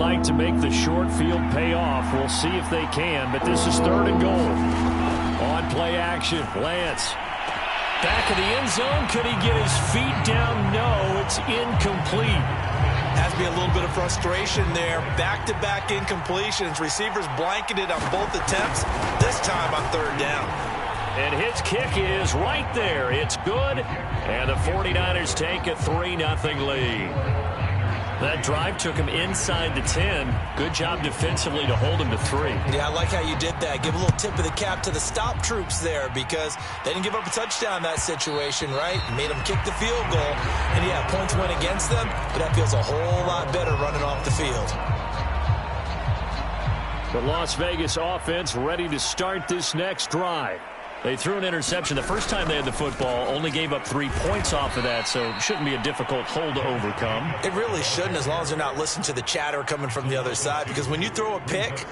like to make the short field pay off. We'll see if they can, but this is 3rd and goal. On play action, Lance. Back of the end zone. Could he get his feet down? No, it's incomplete. Has to be a little bit of frustration there. Back-to-back incompletions. Receivers blanketed on both attempts, this time on 3rd down. And his kick is right there. It's good. And the 49ers take a 3-0 lead. That drive took him inside the 10. Good job defensively to hold him to 3. Yeah, I like how you did that. Give a little tip of the cap to the stop troops there because they didn't give up a touchdown in that situation, right? Made them kick the field goal. And, yeah, points went against them, but that feels a whole lot better running off the field. The Las Vegas offense ready to start this next drive. They threw an interception the first time they had the football, only gave up 3 points off of that, so it shouldn't be a difficult hole to overcome. It really shouldn't, as long as they're not listening to the chatter coming from the other side, because when you throw a pick,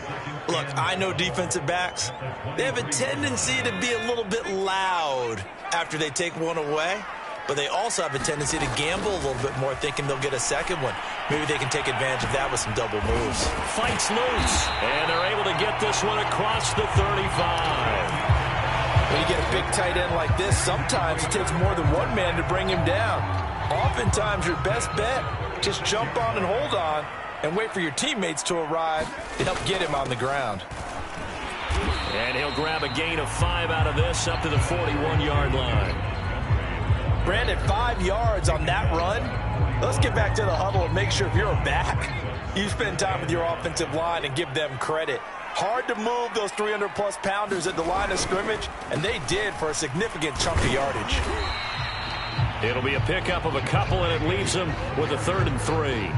look, I know defensive backs, they have a tendency to be a little bit loud after they take one away, but they also have a tendency to gamble a little bit more, thinking they'll get a second one. Maybe they can take advantage of that with some double moves. Fights loose, and they're able to get this one across the 35. When you get a big tight end like this, sometimes it takes more than one man to bring him down. Oftentimes, your best bet, just jump on and hold on and wait for your teammates to arrive to help get him on the ground. And he'll grab a gain of 5 out of this up to the 41-yard line. Brandon, 5 yards on that run. Let's get back to the huddle and make sure if you're a back, you spend time with your offensive line and give them credit. Hard to move those 300-plus pounders at the line of scrimmage, and they did for a significant chunk of yardage. It'll be a pickup of a couple, and it leaves them with a 3rd and 3.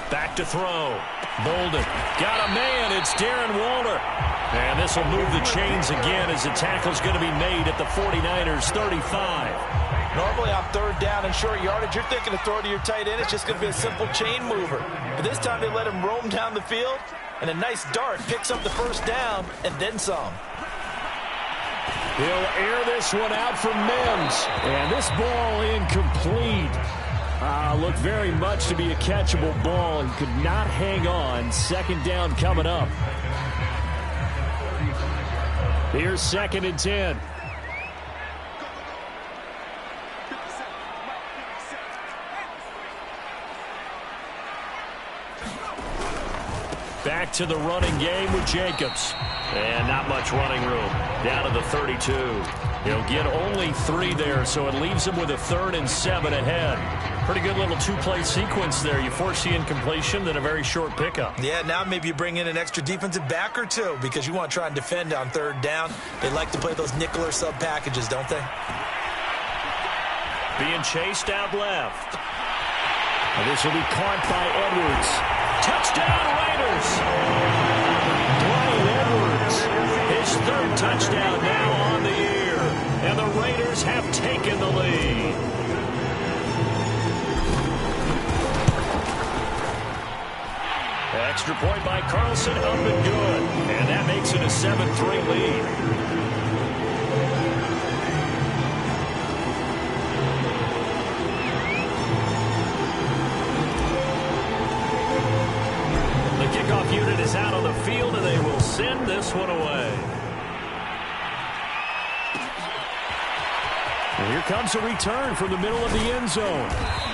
Back to throw. Bolden got a man. It's Darren Waller. And this will move the chains again as the tackle's going to be made at the 49ers 35. Normally on 3rd down and short yardage, you're thinking to throw to your tight end. It's just going to be a simple chain mover. But this time they let him roam down the field, and a nice dart picks up the 1st down and then some. He'll air this one out for Mims. And this ball incomplete. Looked very much to be a catchable ball and could not hang on. 2nd down coming up. Here's 2nd and 10. Back to the running game with Jacobs. And not much running room. Down to the 32. He'll get only 3 there, so it leaves him with a 3rd and 7 ahead. Pretty good little 2-play sequence there. You force the incompletion, then a very short pickup. Yeah, now maybe you bring in an extra defensive back or 2 because you want to try and defend on 3rd down. They like to play those nickel or sub packages, don't they? Being chased out left. And this will be caught by Edwards. Touchdown, Raiders! Brian Edwards, his 3rd touchdown now on the year. And the Raiders have taken the lead. Extra point by Carlson, up and good. And that makes it a 7-3 lead. The kickoff unit is out on the field, and they will send this one away. And here comes a return from the middle of the end zone.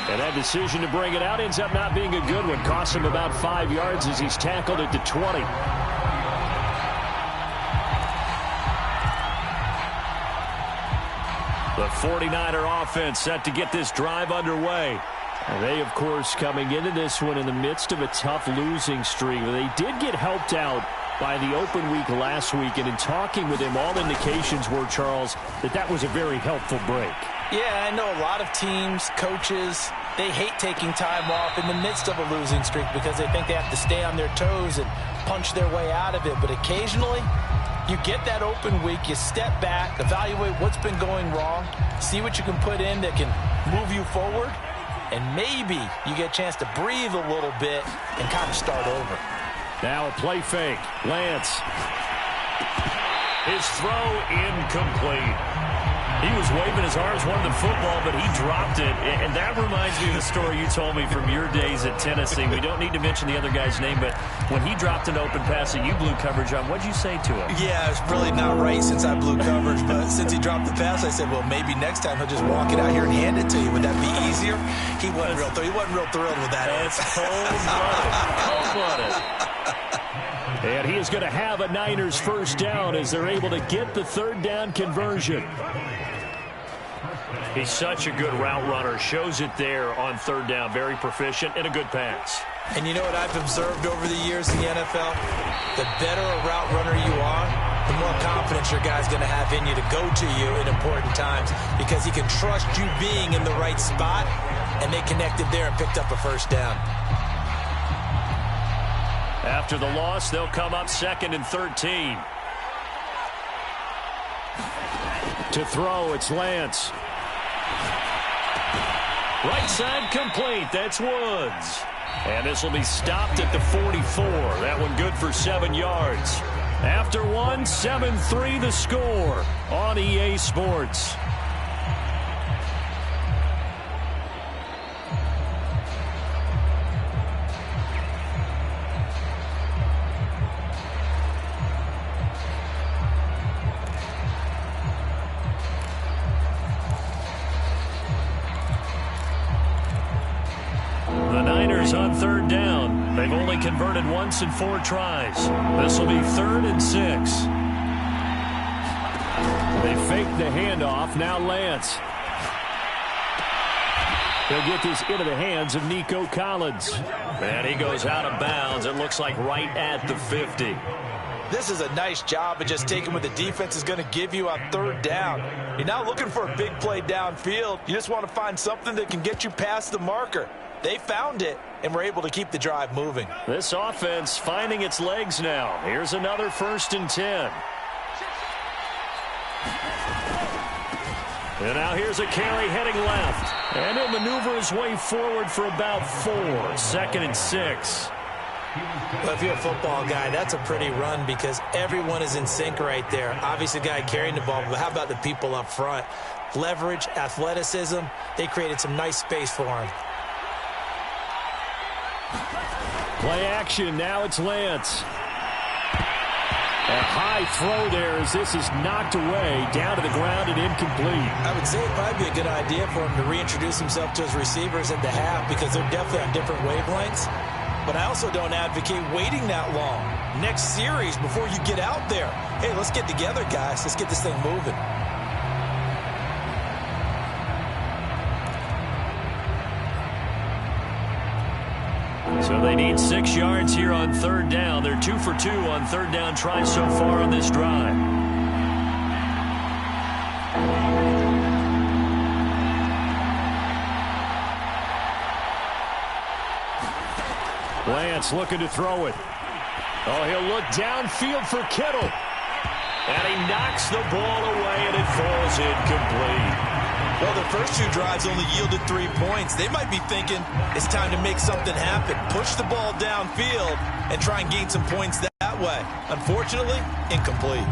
And that decision to bring it out ends up not being a good one. Costs him about 5 yards as he's tackled at the 20. The 49er offense set to get this drive underway. And they, of course, coming into this one in the midst of a tough losing streak. They did get helped out by the open week last week. And in talking with him, all indications were, Charles, that was a very helpful break. Yeah, I know a lot of teams, coaches, they hate taking time off in the midst of a losing streak because they think they have to stay on their toes and punch their way out of it. But occasionally, you get that open week, you step back, evaluate what's been going wrong, see what you can put in that can move you forward, and maybe you get a chance to breathe a little bit and kind of start over. Now a play fake. Lance. His throw incomplete. He was waving his arms, wanted the football, but he dropped it. And that reminds me of the story you told me from your days at Tennessee. We don't need to mention the other guy's name, but when he dropped an open pass that you blew coverage on, what'd you say to him? Yeah, it's really not right since I blew coverage, but since he dropped the pass, I said, well, maybe next time he'll just walk it out here and hand it to you. Would that be easier? He wasn't real thrilled with that. That's cold-blooded. And he is going to have a Niners first down as they're able to get the third down conversion. He's such a good route runner. Shows it there on third down. Very proficient and a good pass. And you know what I've observed over the years in the NFL? The better a route runner you are, the more confidence your guy's going to have in you to go to you in important times because he can trust you being in the right spot, and they connected there and picked up a first down. After the loss, they'll come up 2nd and 13. To throw, it's Lance. Right side complete. That's Woods. And this will be stopped at the 44. That one good for 7 yards. After one, 7-3 the score on EA Sports. On third down. They've only converted once in 4 tries. This will be 3rd and 6. They fake the handoff. Now Lance. He'll get this into the hands of Nico Collins. And he goes out of bounds. It looks like right at the 50. This is a nice job of just taking what the defense is going to give you on third down. You're not looking for a big play downfield. You just want to find something that can get you past the marker. They found it and were able to keep the drive moving. This offense finding its legs now. Here's another 1st and 10. And now here's a carry heading left. And he'll maneuver his way forward for about 4. 2nd and 6. Well, if you're a football guy, that's a pretty run because everyone is in sync right there. Obviously, the guy carrying the ball, but how about the people up front? Leverage, athleticism, they created some nice space for him. Play action. Now it's Lance. A high throw there as this is knocked away, down to the ground and incomplete. I would say it'd probably be a good idea for him to reintroduce himself to his receivers at the half because they're definitely on different wavelengths. But I also don't advocate waiting that long. Next series, before you get out there, hey, let's get together, guys. Let's get this thing moving. So they need 6 yards here on third down. They're 2 for 2 on third down tries so far on this drive. Lance looking to throw it. Oh, he'll look downfield for Kittle. And he knocks the ball away, and it falls incomplete. Well, the first 2 drives only yielded 3 points. They might be thinking it's time to make something happen. Push the ball downfield and try and gain some points that way. Unfortunately, incomplete.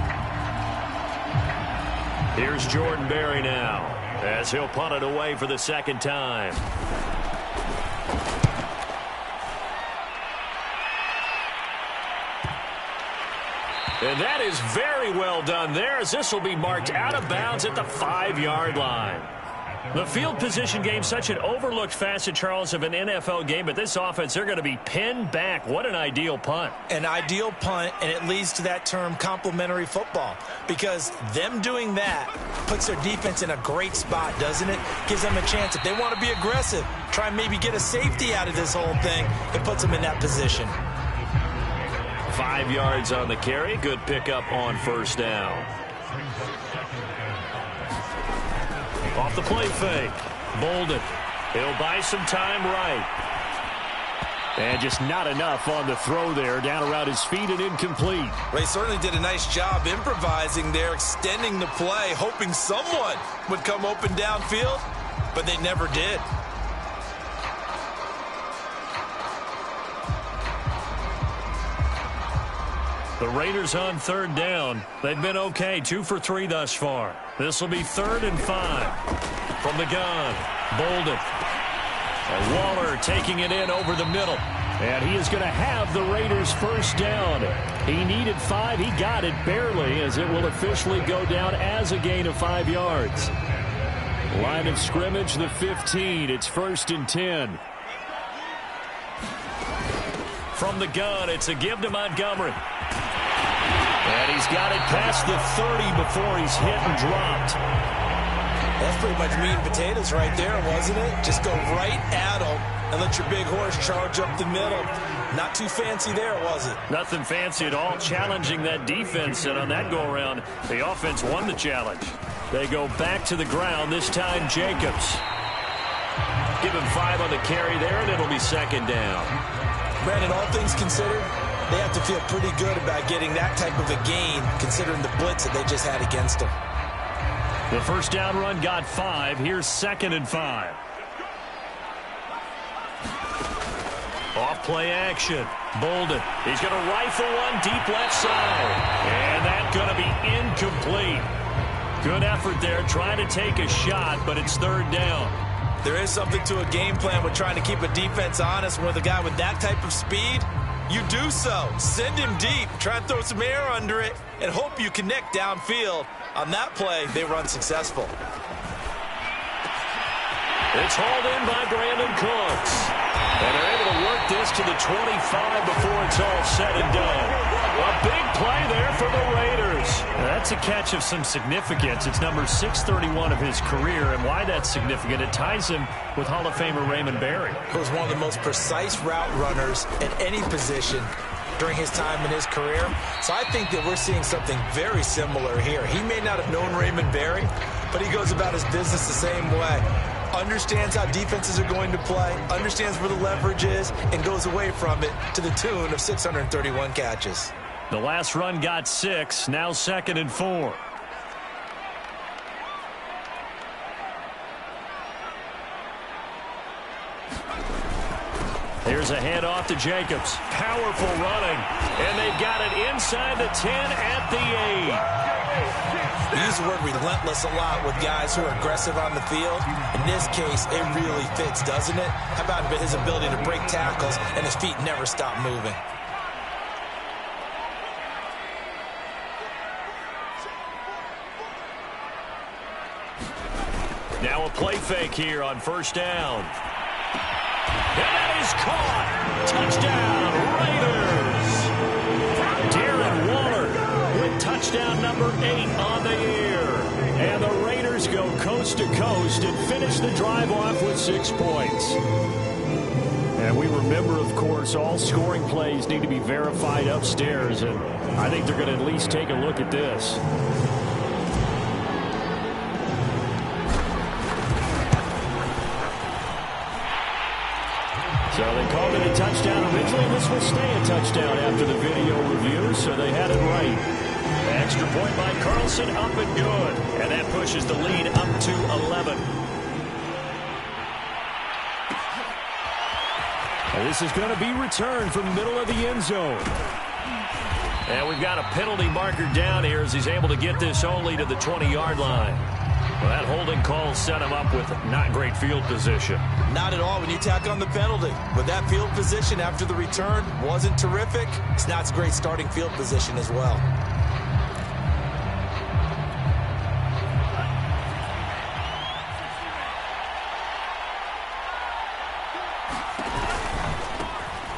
Here's Jordan Berry now as he'll punt it away for the 2nd time. And that is very well done there as this will be marked out of bounds at the 5-yard line. The field position game, such an overlooked facet, Charles, of an NFL game, but this offense, they're going to be pinned back. What an ideal punt. An ideal punt, and it leads to that term complementary football because them doing that puts their defense in a great spot, doesn't it? Gives them a chance. If they want to be aggressive, try and maybe get a safety out of this whole thing, it puts them in that position. 5 yards on the carry. Good pickup on first down. Off the play fake. Bolden. He'll buy some time right. And just not enough on the throw there. Down around his feet and incomplete. Well, he certainly did a nice job improvising there, extending the play, hoping someone would come open downfield. but they never did. The Raiders on third down. They've been okay, 2 for 3 thus far. This will be 3rd and 5. From the gun, Bolden. And Waller taking it in over the middle. And he is going to have the Raiders first down. He needed 5. He got it barely, as it will officially go down as a gain of 5 yards. Line of scrimmage, the 15. It's 1st and 10. From the gun, it's a give to Montgomery. And he's got it past the 30 before he's hit and dropped. That's pretty much meat and potatoes right there, wasn't it? Just go right at him and let your big horse charge up the middle. Not too fancy there, was it? Nothing fancy at all, challenging that defense. And on that go-around, the offense won the challenge. They go back to the ground, this time Jacobs. Give him 5 on the carry there, and it'll be 2nd down. Brandon, all things considered, they have to feel pretty good about getting that type of a gain, considering the blitz that they just had against them. The first down run got 5. Here's 2nd and 5. Off play action. Bolden. He's going to rifle one deep left side. And that's going to be incomplete. Good effort there, trying to take a shot, but it's 3rd down. There is something to a game plan with trying to keep a defense honest. With a guy with that type of speed, you do so. Send him deep. Try and throw some air under it and hope you connect downfield. On that play, they were unsuccessful. It's hauled in by Brandon Cooks. And they're able to work this to the 25 before it's all said and done. A big play there for the Raiders. That's a catch of some significance. It's number 631 of his career, and why that's significant, it ties him with Hall of Famer Raymond Berry. He was one of the most precise route runners at any position during his time in his career. So I think that we're seeing something very similar here. He may not have known Raymond Berry, but he goes about his business the same way. Understands how defenses are going to play, understands where the leverage is, and goes away from it to the tune of 631 catches. The last run got 6, now 2nd and 4. Here's a handoff to Jacobs. Powerful running. And they've got it inside the 10 at the 8. We use the word relentless a lot with guys who are aggressive on the field. In this case, it really fits, doesn't it? How about his ability to break tackles and his feet never stop moving? Now a play fake here on 1st down. And that is caught. Touchdown, Raiders. Darren Waller with touchdown number 8 on the year. And the Raiders go coast to coast and finish the drive off with 6 points. And we remember, of course, all scoring plays need to be verified upstairs. And I think they're going to at least take a look at this. So they called it a touchdown originally. This will stay a touchdown after the video review, so they had it right. The extra point by Carlson, up and good. And that pushes the lead up to 11. And this is going to be returned from the middle of the end zone. And we've got a penalty marker down here as he's able to get this only to the 20-yard line. Well, that holding call set him up with not great field position. Not at all when you tack on the penalty. But that field position after the return wasn't terrific. It's not a great starting field position as well.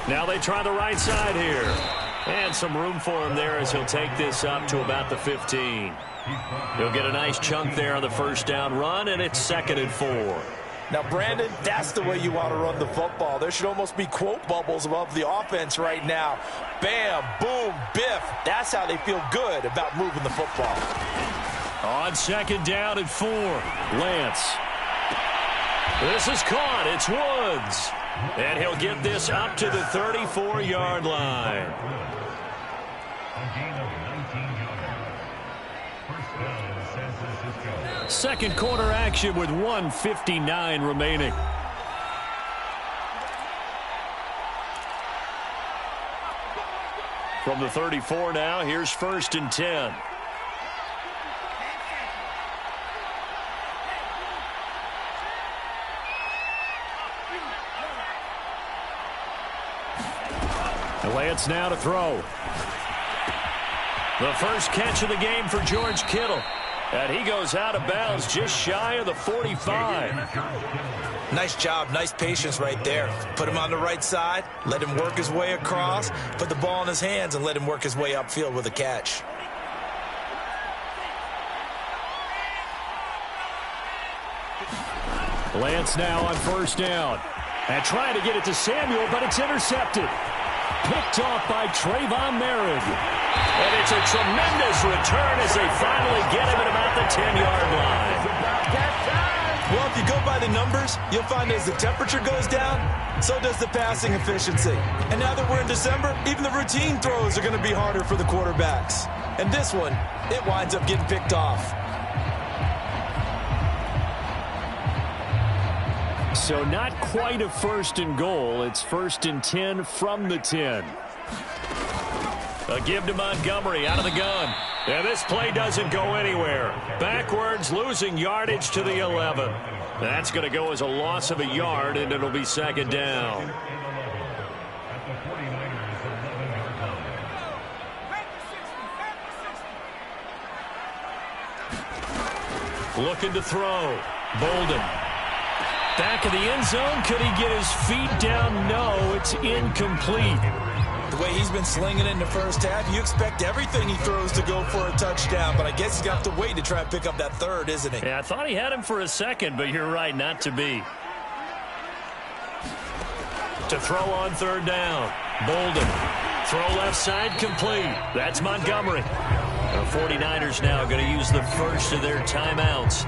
Now they try the right side here. And some room for him there as he'll take this up to about the 15. He'll get a nice chunk there on the first down run, and it's 2nd and 4. Now, Brandon, that's the way you want to run the football. There should almost be quote bubbles above the offense right now. Bam, boom, biff. That's how they feel good about moving the football. On 2nd down and 4, Lance. This is caught. It's Woods. And he'll get this up to the 34-yard line. Second quarter action with 1:59 remaining. From the 34 now, here's 1st and 10. Lance now to throw. The first catch of the game for George Kittle. And he goes out of bounds just shy of the 45. Nice job, nice patience right there. Put him on the right side, let him work his way across, put the ball in his hands, and let him work his way upfield with a catch. Lance now on 1st down. And trying to get it to Samuel, but it's intercepted. Picked off by Trayvon Merritt. And it's a tremendous return as they finally get him at about the 10-yard line. Well, if you go by the numbers, you'll find as the temperature goes down, so does the passing efficiency. And now that we're in December, even the routine throws are going to be harder for the quarterbacks. And this one, it winds up getting picked off. So not quite a 1st and goal. It's 1st and 10 from the 10. A give to Montgomery out of the gun. And this play doesn't go anywhere. Backwards, losing yardage to the 11. That's going to go as a loss of a yard, and it'll be 2nd down. Looking to throw. Bolden. Back of the end zone. Could he get his feet down? No, it's incomplete. The way he's been slinging it in the first half, you expect everything he throws to go for a touchdown, but I guess he's got to wait to try and pick up that 3rd, isn't he? Yeah, I thought he had him for a second, but you're right, not to be. To throw on 3rd down. Bolden. Throw left side, complete. That's Montgomery. The 49ers now going to use the first of their timeouts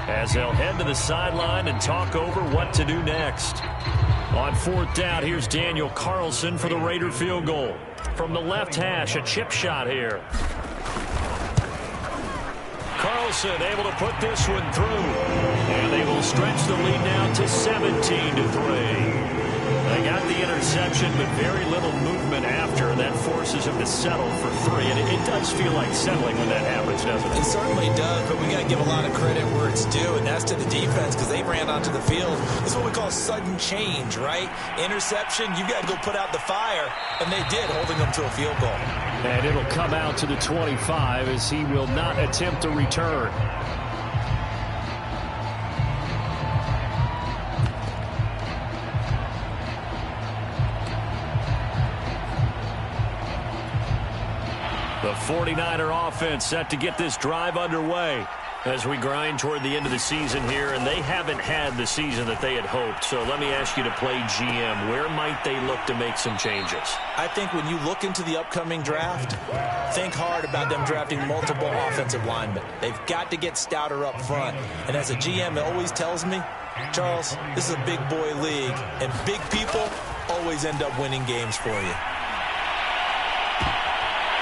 as they'll head to the sideline and talk over what to do next. On 4th down, here's Daniel Carlson for the Raider field goal. From the left hash, a chip shot here. Carlson able to put this one through. And they will stretch the lead now to 17-3. They got the interception, but very little movement after. That forces him to settle for 3. And it does feel like settling when that happens, doesn't it? It certainly does, but we got to give a lot of credit where it's due, and that's to the defense because they ran onto the field. This is what we call sudden change, right? Interception, you got to go put out the fire, and they did, holding them to a field goal. And it'll come out to the 25 as he will not attempt to return. The 49er offense set to get this drive underway as we grind toward the end of the season here, and they haven't had the season that they had hoped. So let me ask you to play GM. Where might they look to make some changes? I think when you look into the upcoming draft, think hard about them drafting multiple offensive linemen. They've got to get stouter up front. And as a GM, it always tells me, Charles, this is a big boy league, and big people always end up winning games for you.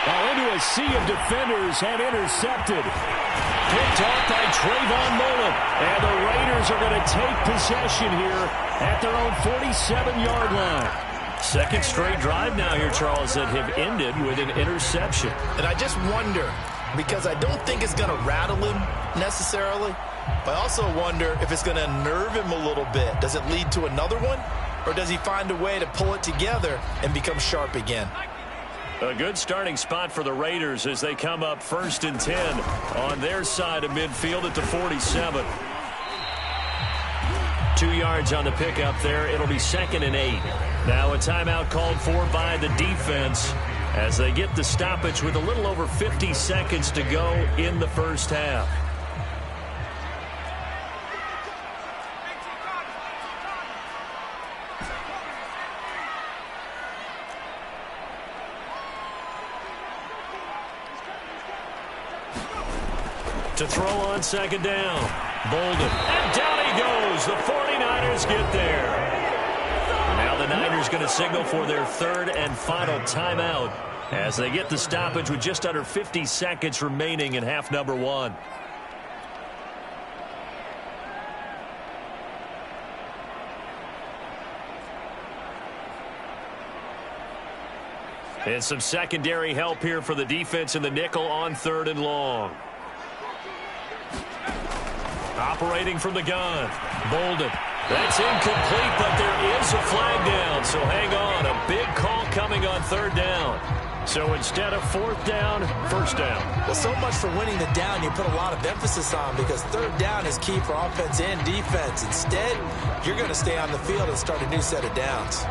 Into a sea of defenders and intercepted. Picked off by Trayvon Mullen. And the Raiders are going to take possession here at their own 47-yard line. Second straight drive now here, Charles, that have ended with an interception. And I just wonder, because I don't think it's going to rattle him necessarily, but I also wonder if it's going to unnerve him a little bit. Does it lead to another one? Or does he find a way to pull it together and become sharp again? A good starting spot for the Raiders as they come up 1st and 10 on their side of midfield at the 47. 2 yards on the pickup there. It'll be 2nd and 8. Now a timeout called for by the defense as they get the stoppage with a little over 50 seconds to go in the first half. To throw on 2nd down. Bolden. And down he goes. The 49ers get there. Now the Niners going to signal for their 3rd and final timeout as they get the stoppage with just under 50 seconds remaining in half number one. And some secondary help here for the defense in the nickel on 3rd and long. Operating from the gun. Bolden. That's incomplete, but there is a flag down, so hang on. A big call coming on 3rd down. So instead of 4th down, 1st down. Well, so much for winning the down you put a lot of emphasis on, because 3rd down is key for offense and defense. Instead, you're going to stay on the field and start a new set of downs.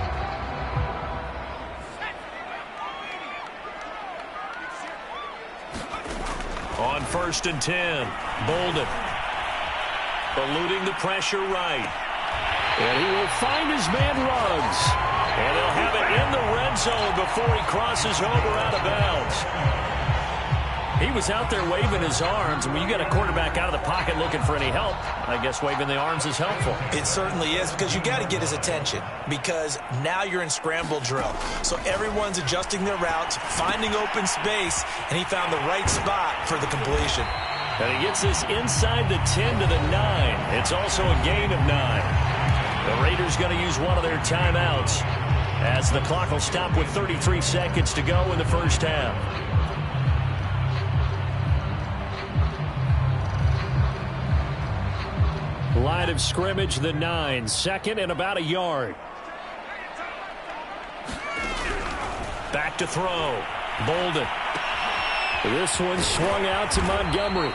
On 1st and 10, Bolden. Eluding the pressure right. And he will find his man Ruggs. And they'll have it in the red zone before he crosses over out of bounds. He was out there waving his arms, and when you got a quarterback out of the pocket looking for any help, I guess waving the arms is helpful. It certainly is, because you got to get his attention, because now you're in scramble drill. So everyone's adjusting their routes, finding open space, and he found the right spot for the completion. And he gets this inside the 10 to the 9. It's also a gain of 9. The Raiders going to use one of their timeouts as the clock will stop with 33 seconds to go in the first half. Line of scrimmage, the 9. 2nd and about a yard. Back to throw. Bolden. This one swung out to Montgomery.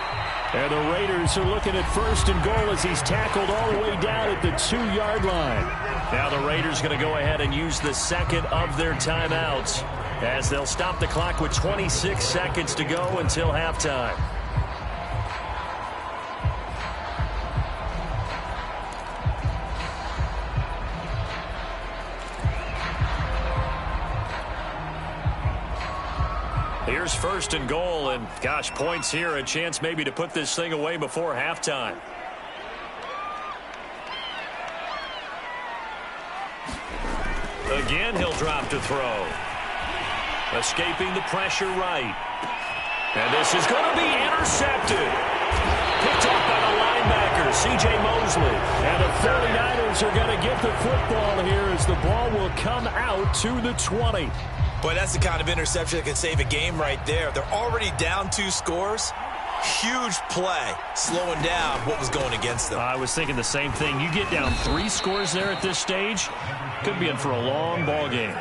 And the Raiders are looking at 1st and goal as he's tackled all the way down at the 2-yard line. Now the Raiders going to go ahead and use the 2nd of their timeouts as they'll stop the clock with 26 seconds to go until halftime. Here's 1st and goal, and gosh, points here, a chance maybe to put this thing away before halftime. Again, he'll drop to throw. Escaping the pressure right. And this is going to be intercepted. Picked up by the linebacker, C.J. Mosley. And the 49ers are going to get the football here as the ball will come out to the 20. Boy, that's the kind of interception that can save a game right there. They're already down 2 scores. Huge play, slowing down what was going against them. I was thinking the same thing. You get down 3 scores there at this stage, could be in for a long ball game.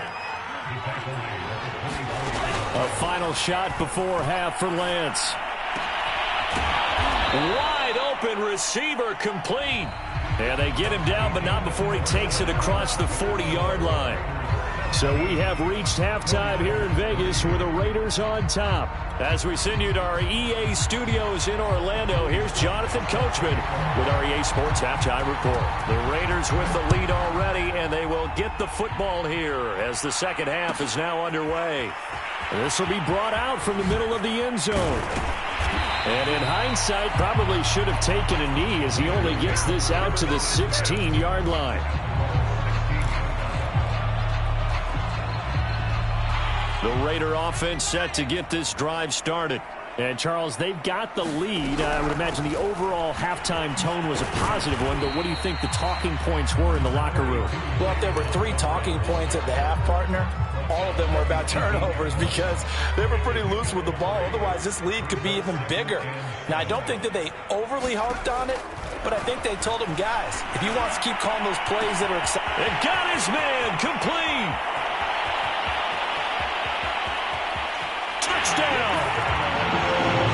A final shot before half for Lance. Wide open receiver complete. And they get him down, but not before he takes it across the 40-yard line. So we have reached halftime here in Vegas with the Raiders on top. As we send you to our EA studios in Orlando, here's Jonathan Coachman with our EA Sports Halftime Report. The Raiders with the lead already, and they will get the football here as the 2nd half is now underway. This will be brought out from the middle of the end zone. And in hindsight, probably should have taken a knee as he only gets this out to the 16-yard line. The Raider offense set to get this drive started. And, Charles, they've got the lead. I would imagine the overall halftime tone was a positive one, but what do you think the talking points were in the locker room? Well, if there were 3 talking points at the half, partner, all of them were about turnovers because they were pretty loose with the ball. Otherwise, this lead could be even bigger. Now, I don't think that they overly harped on it, but I think they told him, guys, if he wants to keep calling those plays that are exciting. They got his man complete. Touchdown.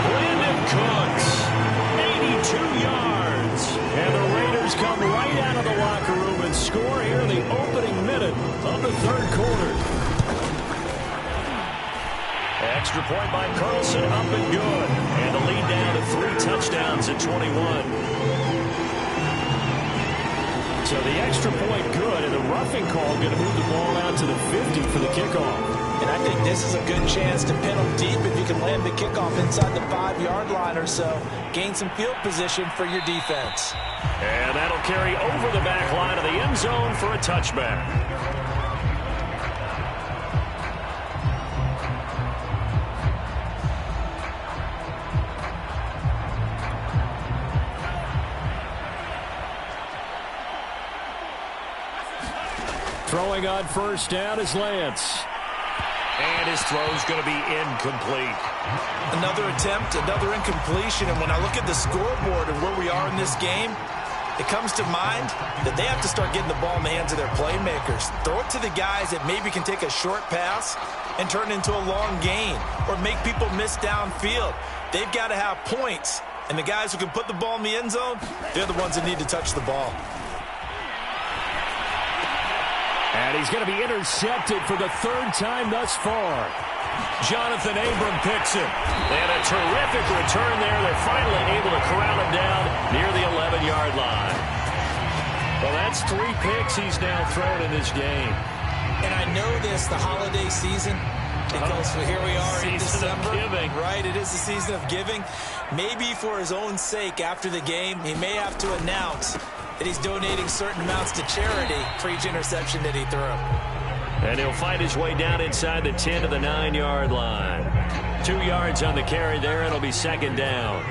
Brandon Cooks, 82 yards. And the Raiders come right out of the locker room and score here in the opening minute of the 3rd quarter. Extra point by Carlson, up and good. And the lead down to 3 touchdowns at 21. So the extra point good, and the roughing call going to move the ball out to the 50 for the kickoff. And I think this is a good chance to pin them deep if you can land the kickoff inside the 5-yard line or so. Gain some field position for your defense. And that'll carry over the back line of the end zone for a touchback. Throwing on first down is Lance. And his throw's going to be incomplete. Another attempt, another incompletion. And when I look at the scoreboard and where we are in this game, it comes to mind that they have to start getting the ball in the hands of their playmakers. Throw it to the guys that maybe can take a short pass and turn it into a long gain or make people miss downfield. They've got to have points. And the guys who can put the ball in the end zone, they're the ones that need to touch the ball. And he's going to be intercepted for the third time thus far. Jonathan Abram picks him. And a terrific return there. They're finally able to corral him down near the 11-yard line. Well, that's 3 picks he's now thrown in this game. And I know this, the holiday season, because here we are in December, right? It is the season of giving. Maybe for his own sake after the game, he may have to announce that he's donating certain amounts to charity for each interception that he threw. And he'll find his way down inside the 10 to the 9-yard line. 2 yards on the carry there. It'll be second down.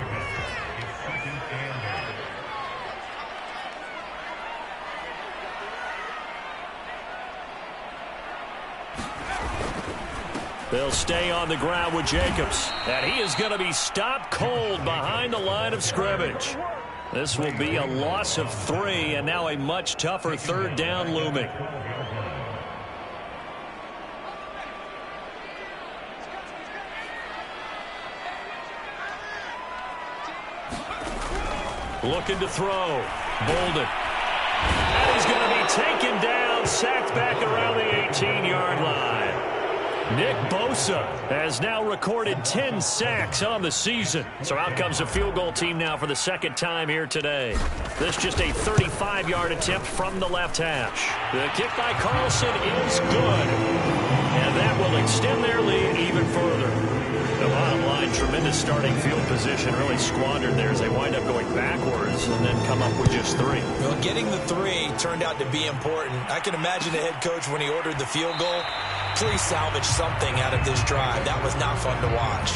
They'll stay on the ground with Jacobs. And he is going to be stopped cold behind the line of scrimmage. This will be a loss of 3, and now a much tougher third down looming. Looking to throw. Bolden. And he's going to be taken down, sacked back around the 18-yard line. Nick Bosa has now recorded 10 sacks on the season. So out comes a field goal team now for the second time here today. This just a 35-yard attempt from the left hash. The kick by Carlson is good. And that will extend their lead even further. The bottom line, tremendous starting field position, really squandered there as they wind up going backwards and then come up with just 3. Well, getting the 3 turned out to be important. I can imagine the head coach when he ordered the field goal, please salvage something out of this drive. That was not fun to watch.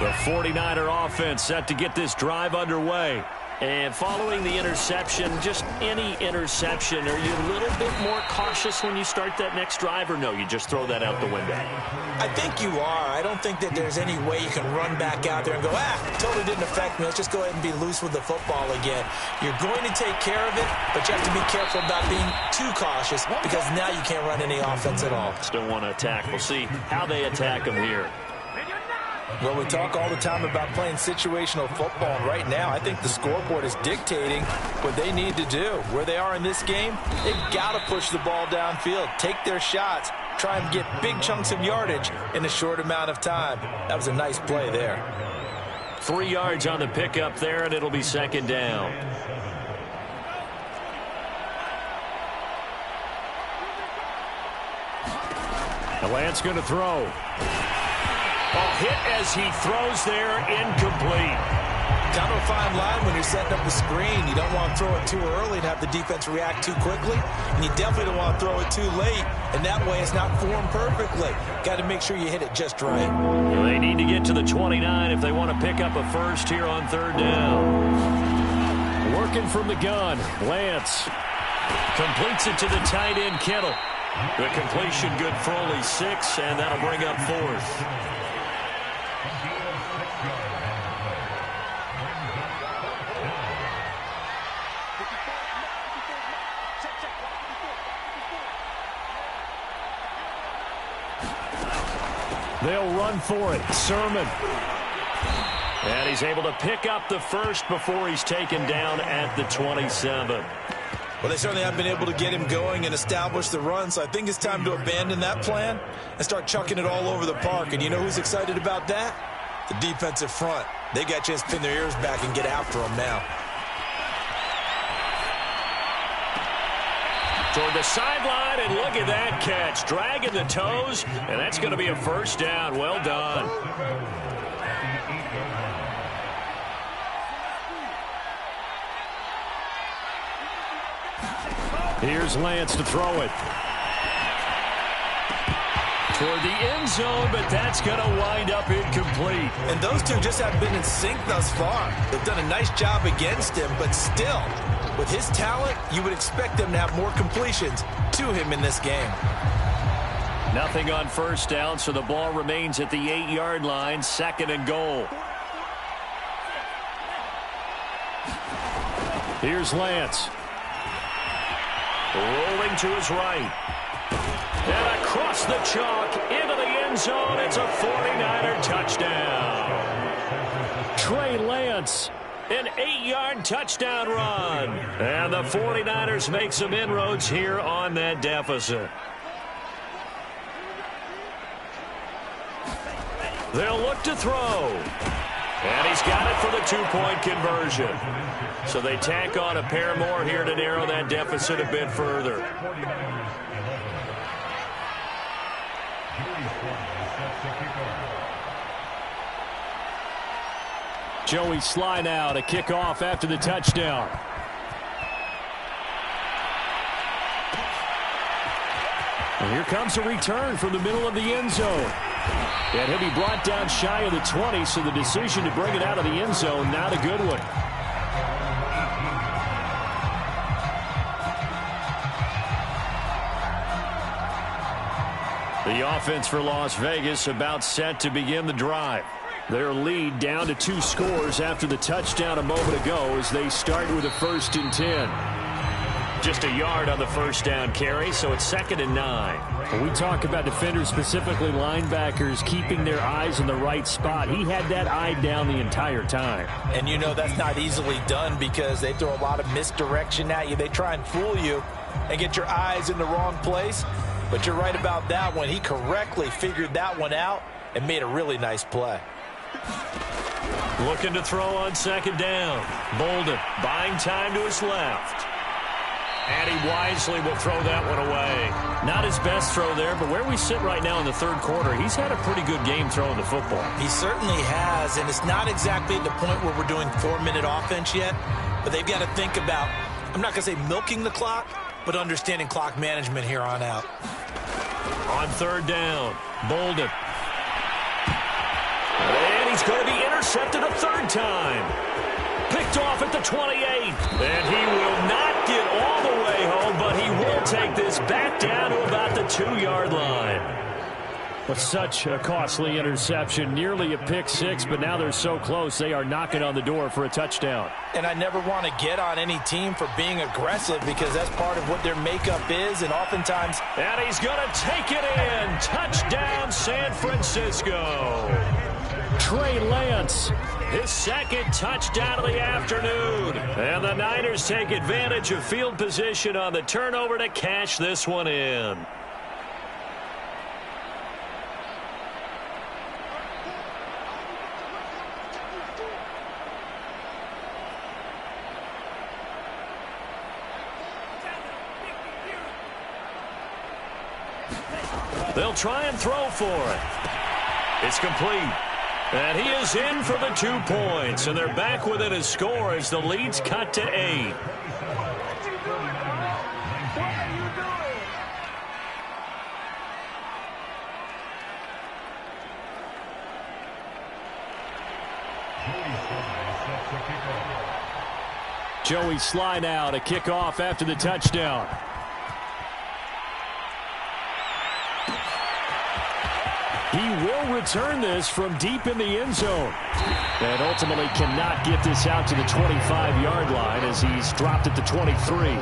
The 49er offense set to get this drive underway. And following the interception, just any interception, are you a little bit more cautious when you start that next drive, or no, you just throw that out the window? I think you are. I don't think that there's any way you can run back out there and go, totally didn't affect me. Let's just go ahead and be loose with the football again. You're going to take care of it, but you have to be careful about being too cautious because now you can't run any offense at all. Still want to attack. We'll see how they attack them here. Well, we talk all the time about playing situational football, and right now I think the scoreboard is dictating what they need to do. Where they are in this game, they've got to push the ball downfield, take their shots, try and get big chunks of yardage in a short amount of time. That was a nice play there. 3 yards on the pickup there, and it'll be second down. The Lance going to throw. Hit as he throws there, incomplete. Kind of a fine line when you're setting up the screen. You don't want to throw it too early and have the defense react too quickly. And you definitely don't want to throw it too late. And that way it's not formed perfectly. Got to make sure you hit it just right. Well, they need to get to the 29 if they want to pick up a first here on third down. Working from the gun, Lance completes it to the tight end, Kittle. The completion good for only 6, and that'll bring up 4th. They'll run for it. Sermon. And he's able to pick up the first before he's taken down at the 27. Well, they certainly have been able to get him going and establish the run, so I think it's time to abandon that plan and start chucking it all over the park. And you know who's excited about that? The defensive front. They got a chance to pin their ears back and get after him now. Toward the sideline, and look at that catch. Dragging the toes, and that's going to be a first down. Well done. Here's Lance to throw it. toward the end zone, but that's going to wind up incomplete. And those two just haven't been in sync thus far. They've done a nice job against him, but still, with his talent, you would expect them to have more completions to him in this game. Nothing on first down, so the ball remains at the 8-yard line, 2nd and goal. Here's Lance. Rolling to his right. And across the chalk, into the end zone. It's a 49er touchdown. Trey Lance, an 8-yard touchdown run. And the 49ers make some inroads here on that deficit. They'll look to throw. And he's got it for the 2-point conversion. So they tack on a pair more here to narrow that deficit a bit further. Joey Sly now to kick off after the touchdown. And here comes a return from the middle of the end zone. And he'll be brought down shy of the 20, so the decision to bring it out of the end zone, not a good one. The offense for Las Vegas about set to begin the drive. Their lead down to 2 scores after the touchdown a moment ago as they start with a 1st and 10. Just a yard on the first down carry, so it's 2nd and 9. When we talk about defenders, specifically linebackers, keeping their eyes in the right spot, he had that eye down the entire time. And you know that's not easily done because they throw a lot of misdirection at you. They try and fool you and get your eyes in the wrong place. But you're right about that one. He correctly figured that one out and made a really nice play. Looking to throw on 2nd down. Bolden buying time to his left. And he wisely will throw that one away. Not his best throw there, but where we sit right now in the 3rd quarter, he's had a pretty good game throwing the football. He certainly has, and it's not exactly at the point where we're doing 4-minute offense yet, but they've got to think about, I'm not going to say milking the clock, but understanding clock management here on out. On 3rd down, Bolden. And he's going to be intercepted a 3rd time. Picked off at the 28. And he will not get all the way home, but he will take this back down to about the 2-yard line. But such a costly interception, nearly a pick 6, but now they're so close they are knocking on the door for a touchdown. And I never want to get on any team for being aggressive because that's part of what their makeup is, and oftentimes... And he's going to take it in. Touchdown, San Francisco. Trey Lance, his 2nd touchdown of the afternoon. And the Niners take advantage of field position on the turnover to cash this one in. They'll try and throw for it. It's complete. And he is in for the 2 points. And they're back within a score as the lead's cut to 8. Joey Sly now to kick off after the touchdown. He will return this from deep in the end zone. And ultimately cannot get this out to the 25-yard line as he's dropped at the 23.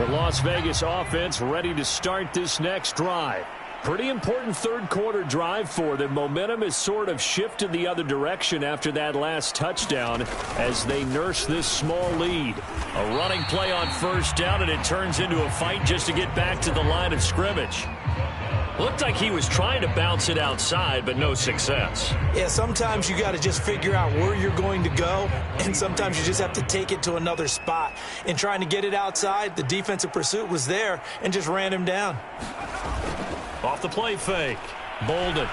The Las Vegas offense ready to start this next drive. Pretty important 3rd quarter drive for them. Momentum has sort of shifted the other direction after that last touchdown as they nurse this small lead. A running play on 1st down, and it turns into a fight just to get back to the line of scrimmage. Looked like he was trying to bounce it outside, but no success. Yeah, sometimes you got to just figure out where you're going to go, and sometimes you just have to take it to another spot. In trying to get it outside, the defensive pursuit was there and just ran him down. Off the play fake, Bolden.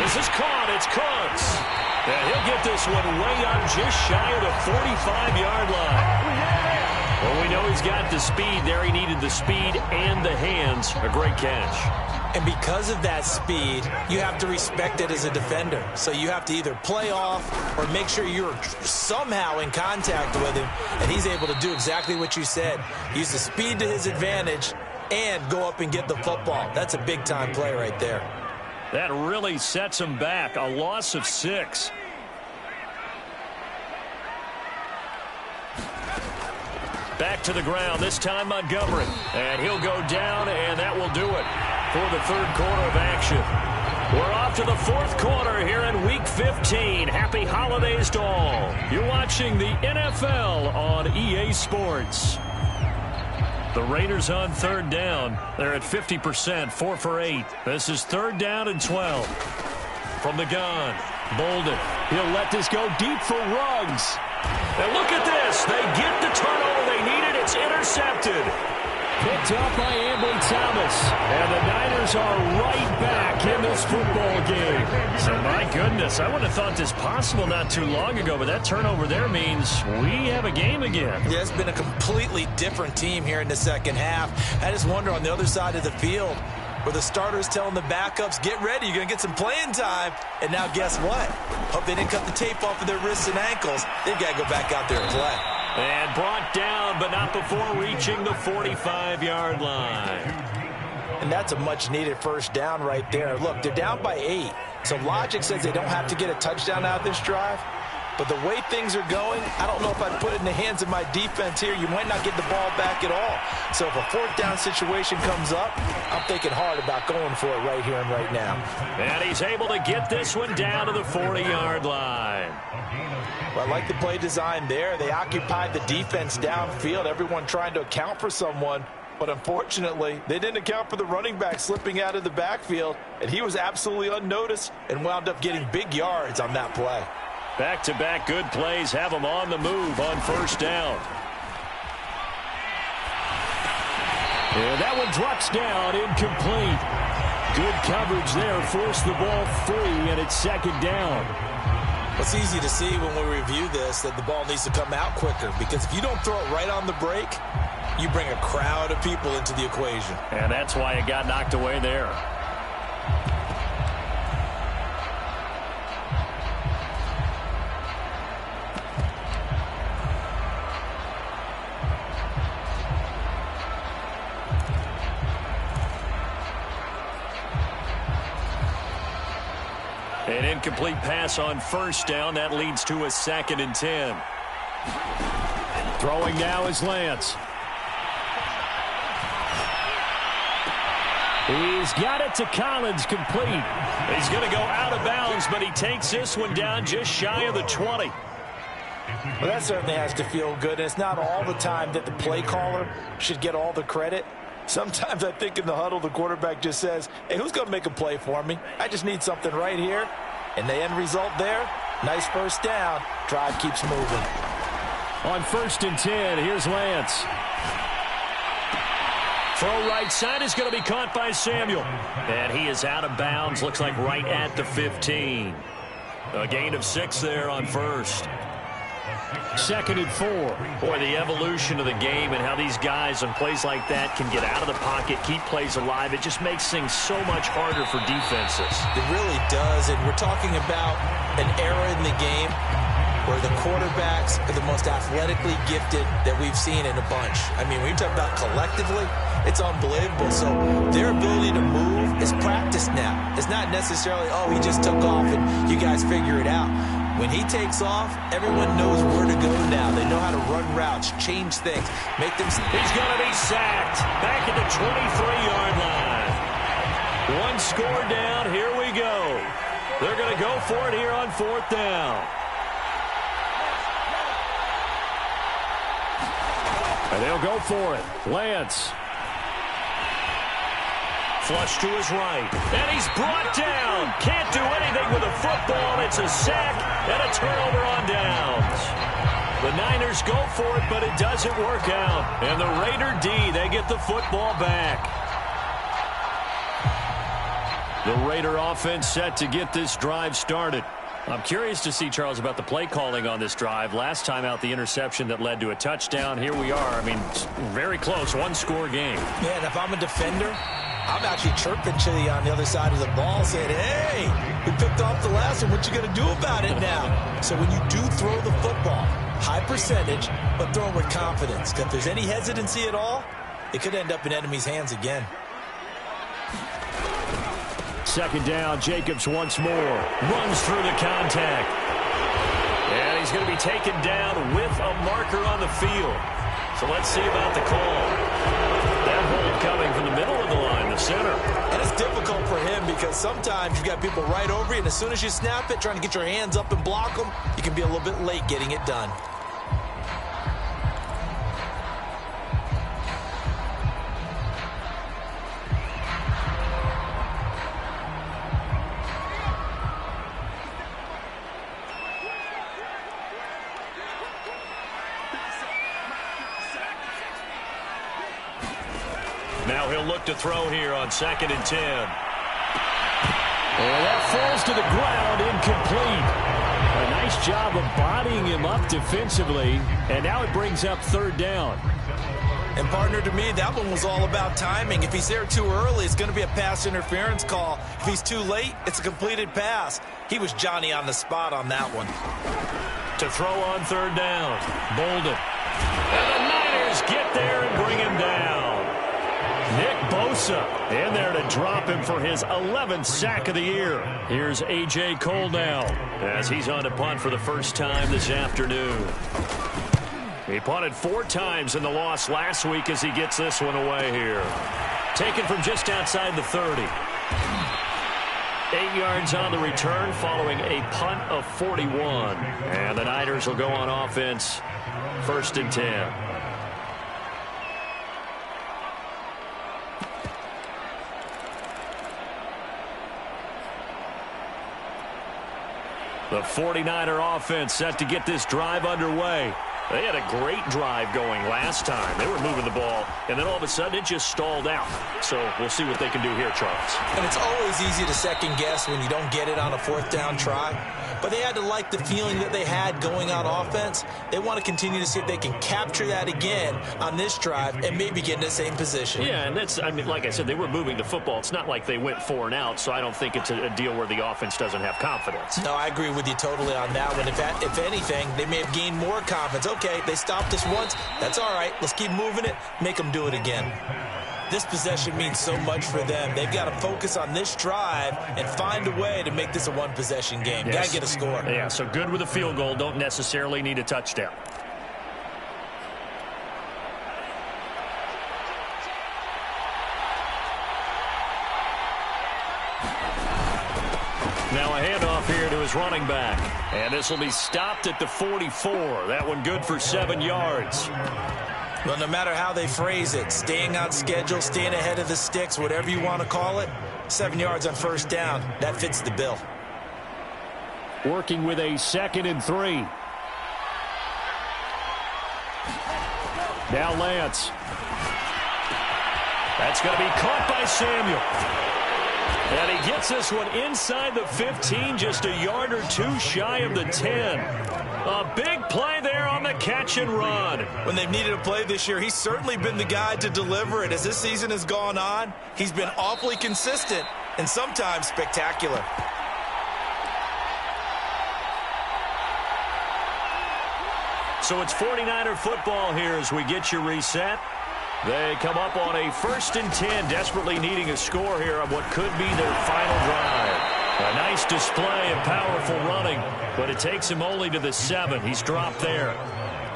This is caught. It's Cooks. And he'll get this one way up just shy of the 45-yard line. Well, we know he's got the speed there. He needed the speed and the hands. A great catch. And because of that speed, you have to respect it as a defender. So you have to either play off or make sure you're somehow in contact with him, and he's able to do exactly what you said. Use the speed to his advantage and go up and get the football. That's a big-time play right there. That really sets him back. A loss of 6. Back to the ground, this time Montgomery. And he'll go down, and that will do it for the third quarter of action. We're off to the fourth quarter here in Week 15. Happy holidays to all. You're watching the NFL on EA Sports. The Raiders on third down. They're at 50%, 4 for 8. This is third down and 12. From the gun, Bolden. He'll let this go deep for Ruggs. And look at this. They get the turnover they needed. It's intercepted. Picked up by Ambly Thomas. And the Niners are right back in this football game. So, my goodness, I wouldn't have thought this possible not too long ago, but that turnover there means we have a game again. Yeah, it's been a completely different team here in the second half. I just wonder on the other side of the field where the starters telling the backups, get ready, you're going to get some playing time. And now guess what? Hope they didn't cut the tape off of their wrists and ankles. They've got to go back out there and play. And brought down, but not before reaching the 45-yard line. And that's a much-needed first down right there. Look, they're down by 8. So logic says they don't have to get a touchdown out of this drive. But the way things are going, I don't know if I'd put it in the hands of my defense here. You might not get the ball back at all. So if a fourth down situation comes up, I'm thinking hard about going for it right here and right now. And he's able to get this one down to the 40-yard line. Well, I like the play design there. They occupied the defense downfield, everyone trying to account for someone. But unfortunately, they didn't account for the running back slipping out of the backfield. And he was absolutely unnoticed and wound up getting big yards on that play. Back-to-back good plays have them on the move on first down. And that one drops down, incomplete. Good coverage there, forced the ball free, and it's second down. It's easy to see when we review this that the ball needs to come out quicker, because if you don't throw it right on the break, you bring a crowd of people into the equation. And that's why it got knocked away there. An incomplete pass on first down. That leads to a 2nd and 10. Throwing now is Lance. He's got it to Collins, complete. He's going to go out of bounds, but he takes this one down just shy of the 20. Well, that certainly has to feel good. And it's not all the time that the play caller should get all the credit. Sometimes I think in the huddle, the quarterback just says, hey, who's going to make a play for me? I just need something right here. And the end result there, nice first down. Drive keeps moving. On 1st and 10, here's Lance. Throw right side is going to be caught by Samuel. And he is out of bounds, looks like right at the 15. A gain of 6 there on first. 2nd and 4. Boy, the evolution of the game and how these guys on plays like that can get out of the pocket, keep plays alive. It just makes things so much harder for defenses. It really does, and we're talking about an era in the game where the quarterbacks are the most athletically gifted that we've seen in a bunch. I mean, when you talk about collectively, it's unbelievable. So their ability to move is practiced now. It's not necessarily, oh, he just took off and you guys figure it out. When he takes off, everyone knows where to go now. They know how to run routes, change things, make them... He's going to be sacked back at the 23-yard line. One score down. Here we go. They're going to go for it here on 4th down. And they'll go for it. Lance. Flush to his right. And he's brought down. Can't do anything with the football. It's a sack and a turnover on downs. The Niners go for it, but it doesn't work out. And the Raider D, they get the football back. The Raider offense set to get this drive started. I'm curious to see, Charles, about the play calling on this drive. Last time out, the interception that led to a touchdown. Here we are. I mean, very close, one-score game. Yeah, and if I'm a defender, I'm actually chirping to you on the other side of the ball saying, hey, we picked off the last one. What you going to do about it now? So when you do throw the football, high percentage, but throw it with confidence. Because if there's any hesitancy at all, it could end up in enemy's hands again. Second down, Jacobs once more. Runs through the contact. And he's going to be taken down with a marker on the field. So let's see about the call. That hold coming from the middle of the line, the center. And it's difficult for him because sometimes you've got people right over you, and as soon as you snap it, trying to get your hands up and block them, you can be a little bit late getting it done. Now he'll look to throw here on 2nd and 10. And that falls to the ground, incomplete. A nice job of bodying him up defensively, and now it brings up 3rd down. And partner, to me, that one was all about timing. If he's there too early, it's going to be a pass interference call. If he's too late, it's a completed pass. He was Johnny on the spot on that one. To throw on 3rd down, Bolden. And the Niners get there and bring him down. Nick Bosa in there to drop him for his 11th sack of the year. Here's A.J. Cole now as he's on to punt for the first time this afternoon. He punted 4 times in the loss last week as he gets this one away here. Taken from just outside the 30. 8 yards on the return following a punt of 41. And the Niners will go on offense, 1st and 10. The 49er offense set to get this drive underway. They had a great drive going last time. They were moving the ball, and then all of a sudden it just stalled out. So we'll see what they can do here, Charles. And it's always easy to second guess when you don't get it on a 4th down try. But they had to like the feeling that they had going on offense. They want to continue to see if they can capture that again on this drive and maybe get in the same position. Yeah, and that's, I mean, like I said, they were moving the football. It's not like they went 4 and out, so I don't think it's a deal where the offense doesn't have confidence. No, I agree with you totally on that one. If anything, they may have gained more confidence. Okay, they stopped us once. That's all right. Let's keep moving it. Make them do it again. This possession means so much for them. They've got to focus on this drive and find a way to make this a one-possession game. Yes. Got to get a score. Yeah, so good with a field goal. Don't necessarily need a touchdown. Now a handoff here to his running back. And this will be stopped at the 44. That one good for 7 yards. Well, no matter how they phrase it, staying on schedule, staying ahead of the sticks, whatever you want to call it, 7 yards on 1st down, that fits the bill. Working with a 2nd and 3. Now Lance. That's going to be caught by Samuel. And he gets this one inside the 15, just a yard or 2 shy of the 10. A big play there on the catch and run. When they've needed a play this year, he's certainly been the guy to deliver it. As this season has gone on, he's been awfully consistent and sometimes spectacular. So it's 49er football here as we get you reset. They come up on a 1st and 10, desperately needing a score here on what could be their final drive. A nice display of powerful running, but it takes him only to the 7. He's dropped there.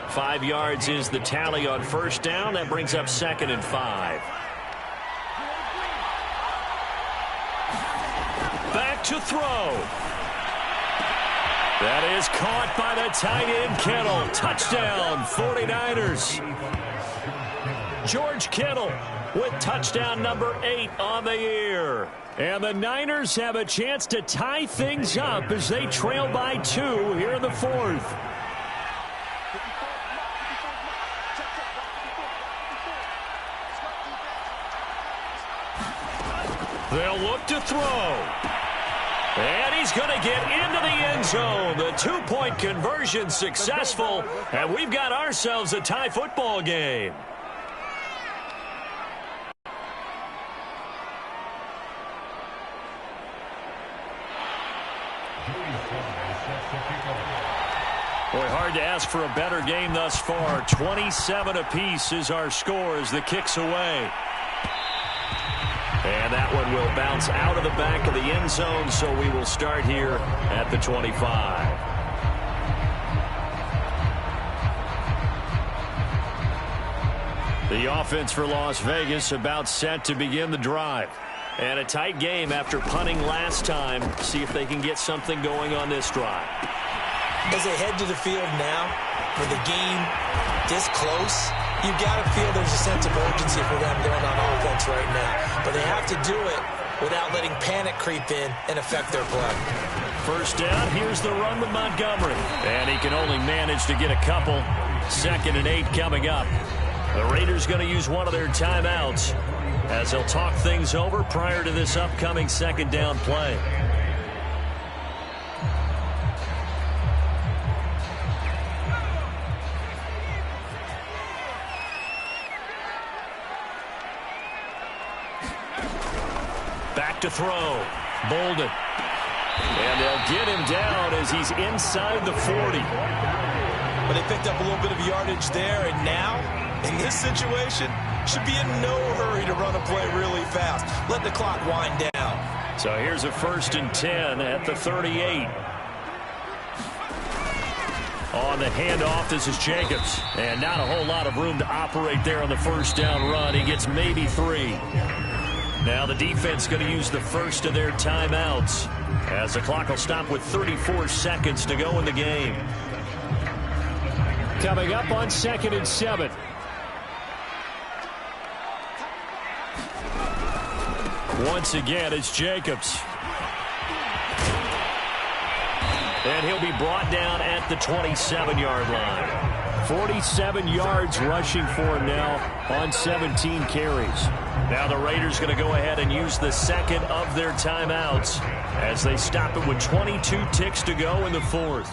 5 yards is the tally on 1st down. That brings up 2nd and 5. Back to throw. That is caught by the tight end, Kittle. Touchdown, 49ers. George Kittle with touchdown number 8 on the year. And the Niners have a chance to tie things up as they trail by 2 here in the 4th. They'll look to throw. And he's going to get into the end zone. The two-point conversion successful, and we've got ourselves a tie football game. Boy, hard to ask for a better game thus far. 27 apiece is our score as the kick's away. And that one will bounce out of the back of the end zone, so we will start here at the 25. The offense for Las Vegas about set to begin the drive. And a tight game after punting last time. See if they can get something going on this drive. As they head to the field now for the game this close, you've got to feel there's a sense of urgency for them going on offense right now. But they have to do it without letting panic creep in and affect their play. First down, here's the run with Montgomery. And he can only manage to get a couple. 2nd and 8 coming up. The Raiders going to use one of their timeouts as they'll talk things over prior to this upcoming 2nd down play. To throw. Bolden. And they'll get him down as he's inside the 40. But they picked up a little bit of yardage there, and now, in this situation, should be in no hurry to run a play really fast. Let the clock wind down. So here's a 1st and 10 at the 38. On the handoff, this is Jacobs. And not a whole lot of room to operate there on the 1st down run. He gets maybe 3. Now the defense going to use the first of their timeouts as the clock will stop with 34 seconds to go in the game. Coming up on 2nd and 7. Once again, it's Jacobs. And he'll be brought down at the 27-yard line. 47 yards rushing for him now on 17 carries. Now the Raiders going to go ahead and use the 2nd of their timeouts as they stop it with 22 ticks to go in the 4th.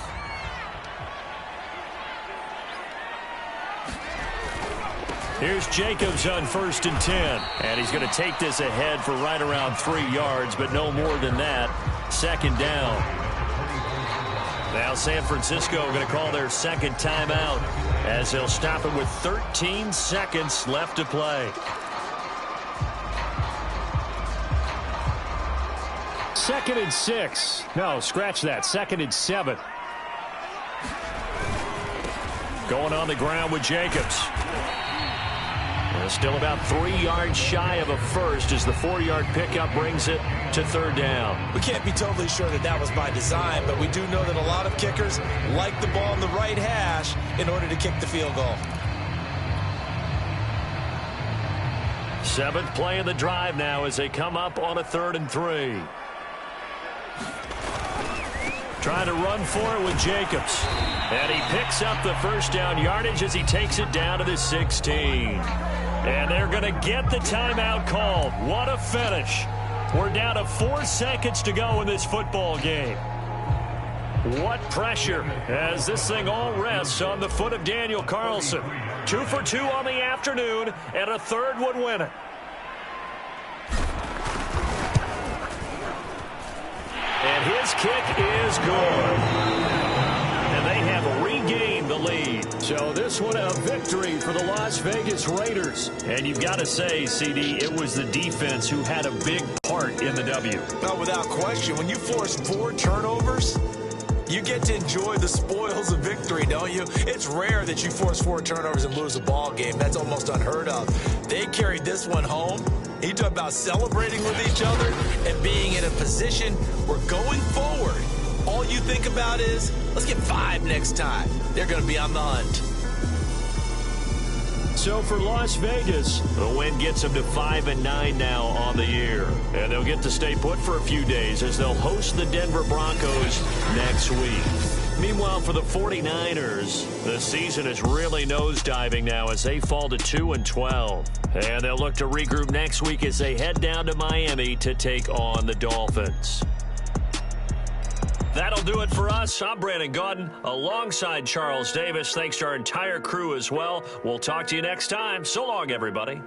Here's Jacobs on 1st and 10. And he's going to take this ahead for right around 3 yards, but no more than that. 2nd down. Now San Francisco going to call their 2nd timeout as they'll stop it with 13 seconds left to play. 2nd and 6. No, scratch that. 2nd and 7. Going on the ground with Jacobs. Still about 3 yards shy of a first as the 4-yard pickup brings it to 3rd down. We can't be totally sure that that was by design, but we do know that a lot of kickers like the ball on the right hash in order to kick the field goal. 7th play of the drive now as they come up on a 3rd and 3. Trying to run for it with Jacobs. And he picks up the 1st down yardage as he takes it down to the 16. And they're going to get the timeout called. What a finish. We're down to 4 seconds to go in this football game. What pressure as this thing all rests on the foot of Daniel Carlson. 2 for 2 on the afternoon, and a 3rd would win it. And his kick is good. And they have regained the lead. So this one a victory for the Las Vegas Raiders. And you've got to say, CD, it was the defense who had a big part in the W. Well, without question, when you force 4 turnovers, you get to enjoy the spoils of victory, don't you? It's rare that you force 4 turnovers and lose a ball game. That's almost unheard of. They carried this one home. You talk about celebrating with each other and being in a position where going forward, all you think about is, let's get 5 next time. They're going to be on the hunt. So for Las Vegas, the win gets them to 5-9 now on the year. And they'll get to stay put for a few days as they'll host the Denver Broncos next week. Meanwhile, for the 49ers, the season is really nosediving now as they fall to 2-12. And they'll look to regroup next week as they head down to Miami to take on the Dolphins. That'll do it for us. I'm Brandon Gaudin alongside Charles Davis. Thanks to our entire crew as well. We'll talk to you next time. So long, everybody.